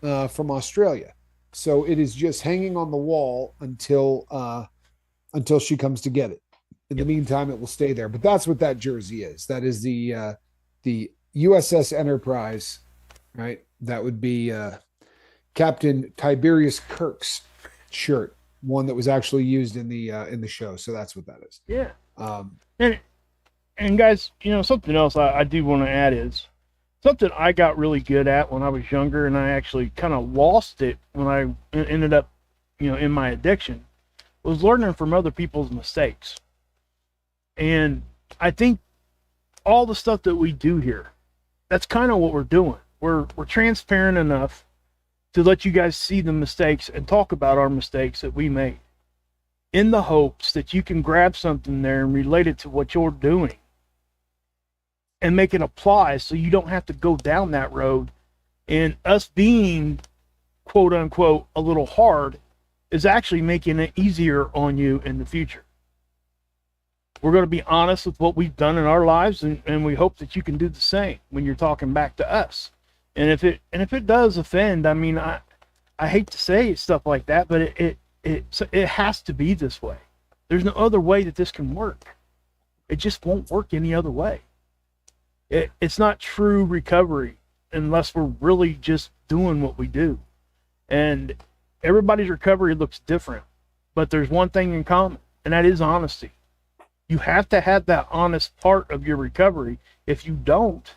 from Australia. So it is just hanging on the wall until she comes to get it. In the meantime, it will stay there. But that's what that jersey is. That is the USS Enterprise, right? That would be Captain Tiberius Kirk's shirt, one that was actually used in the show. So that's what that is. Yeah. And guys, you know, something else I do want to add is something I got really good at when I was younger, and I actually kind of lost it when I ended up, you know, in my addiction, was learning from other people's mistakes. And I think all the stuff that we do here, that's kind of what we're doing. We're transparent enough to let you guys see the mistakes and talk about our mistakes that we made, in the hopes that you can grab something there and relate it to what you're doing and make it apply so you don't have to go down that road. And us being, quote unquote, a little hard is actually making it easier on you in the future. We're going to be honest with what we've done in our lives, and we hope that you can do the same when you're talking back to us. And if it does offend, I mean, I hate to say stuff like that, but it has to be this way. There's no other way that this can work. It just won't work any other way. It's not true recovery unless we're really just doing what we do. And everybody's recovery looks different, but there's one thing in common, and that is honesty. You have to have that honest part of your recovery. If you don't,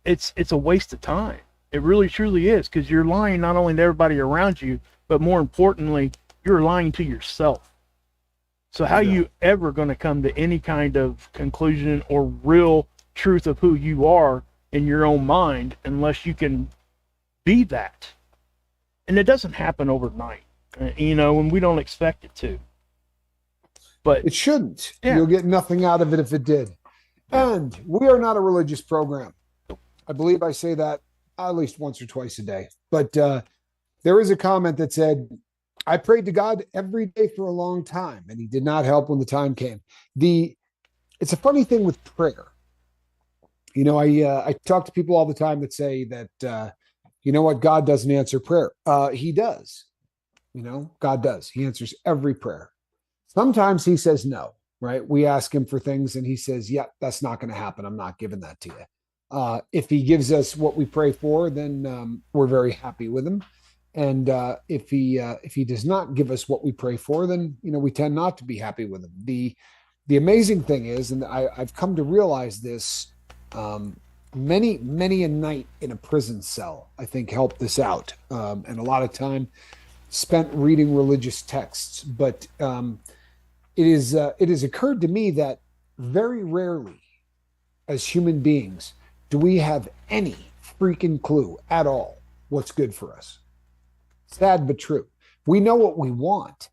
it's a waste of time. It really truly is, because you're lying not only to everybody around you, but more importantly, you're lying to yourself. So how are you ever going to come to any kind of conclusion or real truth of who you are in your own mind unless you can be that. And it doesn't happen overnight, and we don't expect it to. But it shouldn't. Yeah. You'll get nothing out of it if it did. And we are not a religious program. I believe I say that at least once or twice a day. But there is a comment that said, I prayed to God every day for a long time, and he did not help when the time came. It's a funny thing with prayer. I talk to people all the time that say that, God doesn't answer prayer. He does. God does. He answers every prayer. Sometimes he says no, right? We ask him for things and he says, yeah, that's not going to happen. I'm not giving that to you. If he gives us what we pray for, then we're very happy with him. And if he does not give us what we pray for, then we tend not to be happy with him. The amazing thing is, and I've come to realize this, many a night in a prison cell, I think, helped this out, and a lot of time spent reading religious texts. But it has occurred to me that very rarely, as human beings, do we have any freaking clue at all what's good for us. Sad but true. We know what we want,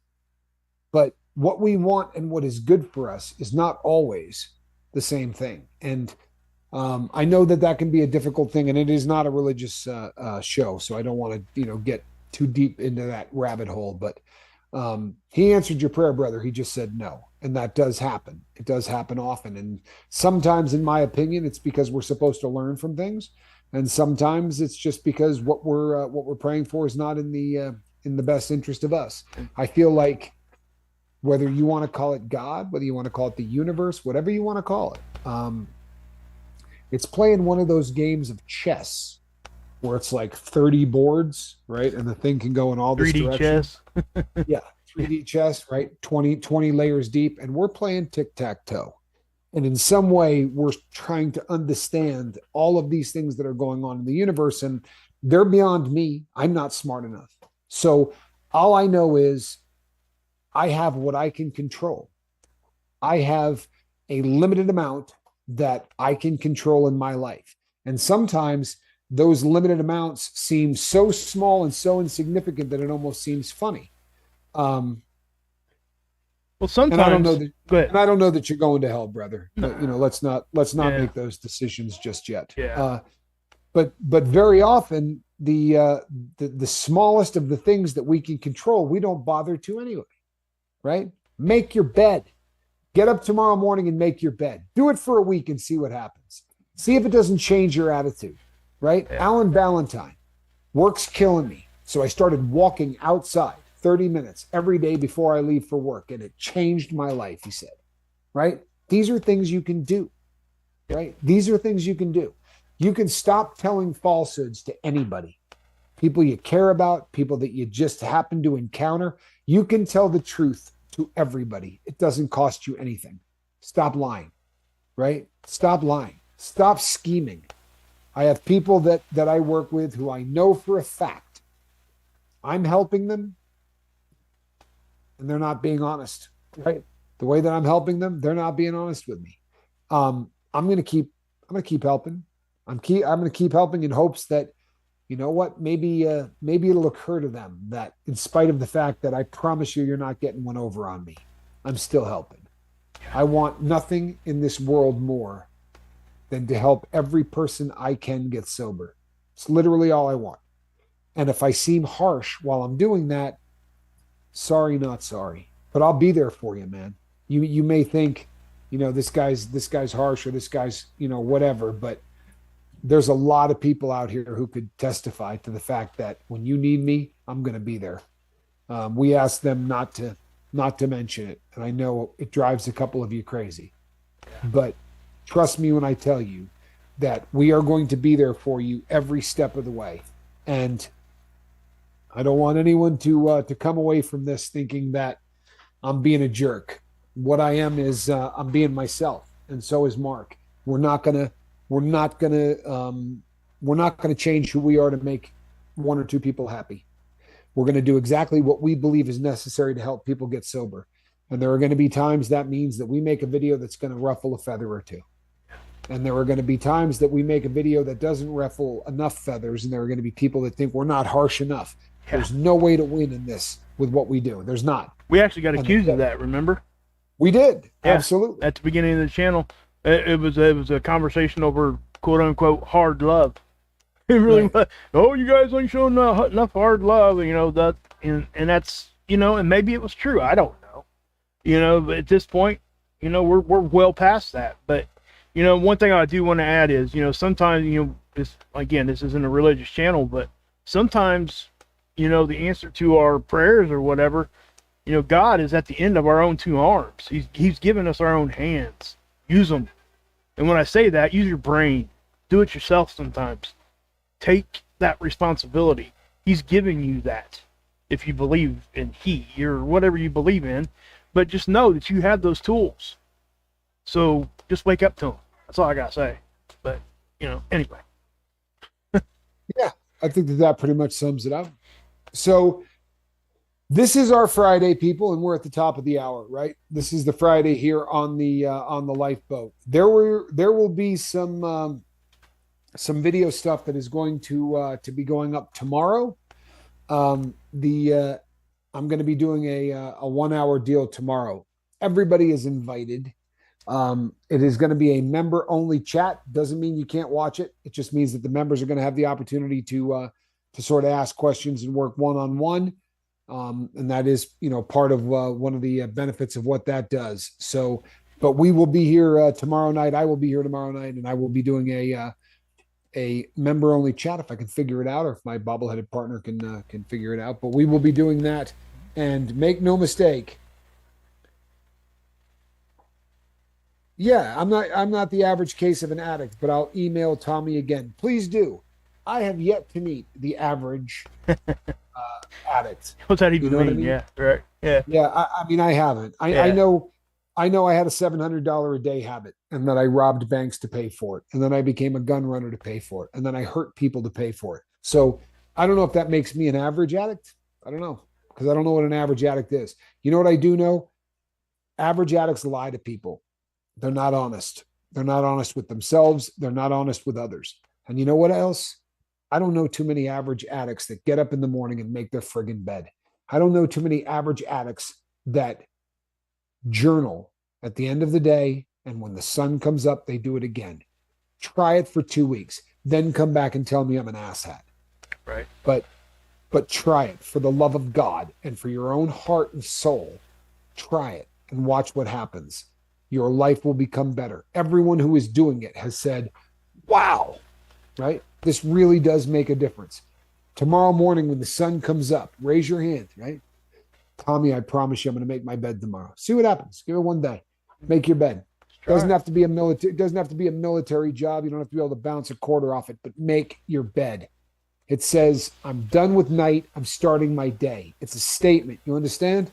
but what we want and what is good for us is not always the same thing. And I know that can be a difficult thing, and it is not a religious show, so I don't want to get too deep into that rabbit hole. But he answered your prayer, brother. He just said no, and that does happen. It does happen often, and sometimes, in my opinion, it's because we're supposed to learn from things, and sometimes it's just because what we're praying for is not in the best interest of us. I feel like whether you want to call it God, whether you want to call it the universe, whatever you want to call it, it's playing one of those games of chess where it's like 30 boards, right? And the thing can go in all this 3D directions. chess. Yeah, 3D chess, right? 20 layers deep. And we're playing tic-tac-toe. And in some way, we're trying to understand all of these things that are going on in the universe. And they're beyond me. I'm not smart enough. So all I know is I have what I can control. I have a limited amount that I can control in my life. And sometimes those limited amounts seem so small and so insignificant that it almost seems funny. Well, sometimes, and I don't know that, go ahead. And I don't know that you're going to hell, brother. No. But, let's not Yeah. make those decisions just yet. Yeah. But very often the smallest of the things that we can control, we don't bother to anyway, right? Make your bed. Get up tomorrow morning and make your bed. Do it for a week and see what happens. See if it doesn't change your attitude, right? Yeah. Alan Ballantyne, work's killing me. So I started walking outside 30 minutes every day before I leave for work, and it changed my life, he said, right? These are things you can do, right? These are things you can do. You can stop telling falsehoods to anybody, people you care about, people that you just happen to encounter. You can tell the truth to everybody. It doesn't cost you anything. Stop lying, right? Stop lying. Stop scheming. I have people that I work with who I know for a fact I'm helping them and they're not being honest, right? The way that I'm helping them, they're not being honest with me. I'm going to keep helping. I'm going to keep helping in hopes that, you know what, maybe it'll occur to them that in spite of the fact that I promise you're not getting one over on me, I'm still helping. I want nothing in this world more than to help every person I can get sober. It's literally all I want. And if I seem harsh while I'm doing that, sorry, not sorry, but I'll be there for you, man. You may think, this guy's harsh or this guy's, whatever, but there's a lot of people out here who could testify to the fact that when you need me, I'm going to be there. We asked them not to mention it. And I know it drives a couple of you crazy, but trust me when I tell you that we are going to be there for you every step of the way. And I don't want anyone to come away from this thinking that I'm being a jerk. What I am is I'm being myself, and so is Mark. We're not gonna change who we are to make one or two people happy. We're going to do exactly what we believe is necessary to help people get sober. And there are going to be times that means that we make a video that's going to ruffle a feather or two. And there are going to be times that we make a video that doesn't ruffle enough feathers, and there are going to be people that think we're not harsh enough. Yeah. There's no way to win in this with what we do. There's not. We actually got accused of that, remember? We did. Yeah, absolutely. At the beginning of the channel, it was a conversation over quote unquote hard love. It really was. Oh, you guys ain't showing enough hard love, that, and that's, and maybe it was true. I don't know, but at this point, we're well past that. But, one thing I do want to add is, sometimes, this isn't a religious channel, but sometimes, the answer to our prayers or whatever, God is at the end of our own two arms. He's given us our own hands. Use them. And when I say that, use your brain. Do it yourself sometimes. Take that responsibility. He's giving you that. If you believe in He or whatever you believe in, but just know that you have those tools. So just wake up to them. That's all I gotta say. But anyway. Yeah, I think that pretty much sums it up. So this is our Friday, people, and we're at the top of the hour, right? This is the Friday here on the lifeboat. There will be some video stuff that is going to be going up tomorrow. I'm going to be doing a 1 hour deal tomorrow. Everybody is invited. It is going to be a member only chat. Doesn't mean you can't watch it. It just means that the members are going to have the opportunity to sort of ask questions and work one-on-one. And that is, part of one of the benefits of what that does. So, but we will be here tomorrow night. I will be here tomorrow night, and I will be doing a member only chat if I can figure it out, or if my bobbleheaded partner can figure it out. But we will be doing that. And make no mistake. Yeah, I'm not the average case of an addict, but I'll email Tommy again. Please do. I have yet to meet the average addict. What's that even mean? What I mean? Yeah, right. Yeah. Yeah, I haven't. I know I had a $700 a day habit, and then I robbed banks to pay for it. And then I became a gun runner to pay for it. And then I hurt people to pay for it. So I don't know if that makes me an average addict. I don't know, because I don't know what an average addict is. You know what I do know? Average addicts lie to people. They're not honest. They're not honest with themselves. They're not honest with others. And you know what else? I don't know too many average addicts that get up in the morning and make their friggin' bed. I don't know too many average addicts that journal at the end of the day, and when the sun comes up, they do it again. Try it for 2 weeks, then come back and tell me I'm an asshat. Right. But try it for the love of God and for your own heart and soul. Try it and watch what happens. Your life will become better. Everyone who is doing it has said, wow, right? This really does make a difference. Tomorrow morning when the sun comes up, raise your hand, right? Tommy, I promise you I'm going to make my bed tomorrow. See what happens. Give it 1 day. Make your bed. Doesn't have to be a military job. You don't have to be able to bounce a quarter off it, but make your bed. It says, I'm done with night. I'm starting my day. It's a statement. You understand?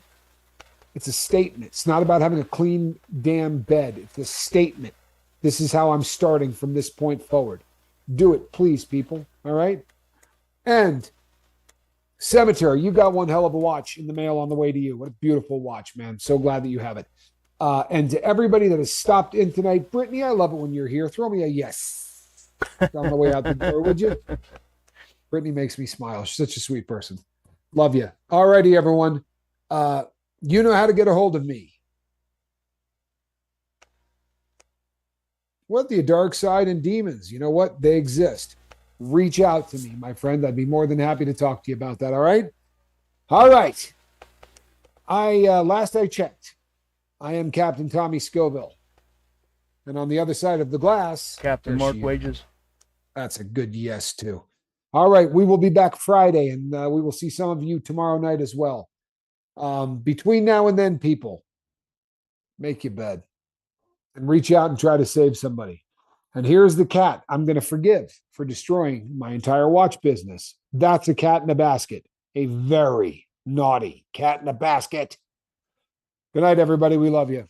It's a statement. It's not about having a clean damn bed. It's a statement. This is how I'm starting from this point forward. Do it, please, people. All right? And Cemetery, you got one hell of a watch in the mail on the way to you. What a beautiful watch, man. So glad that you have it. And to everybody that has stopped in tonight, Brittany, I love it when you're here. Throw me a yes on the way out the door, would you? Brittany makes me smile. She's such a sweet person. Love you. All righty, everyone. You know how to get a hold of me. What the dark side and demons? You know what? They exist. Reach out to me, my friend. I'd be more than happy to talk to you about that. All right? All right. Last I checked, I am Captain Tommy Scoville. And on the other side of the glass, Captain Mark Wages. That's a good yes, too. All right. We will be back Friday, and we will see some of you tomorrow night as well. Between now and then, people, make your bed and reach out and try to save somebody. And here's the cat I'm going to forgive for destroying my entire watch business. That's a cat in a basket, a very naughty cat in a basket. Good night, everybody. We love you.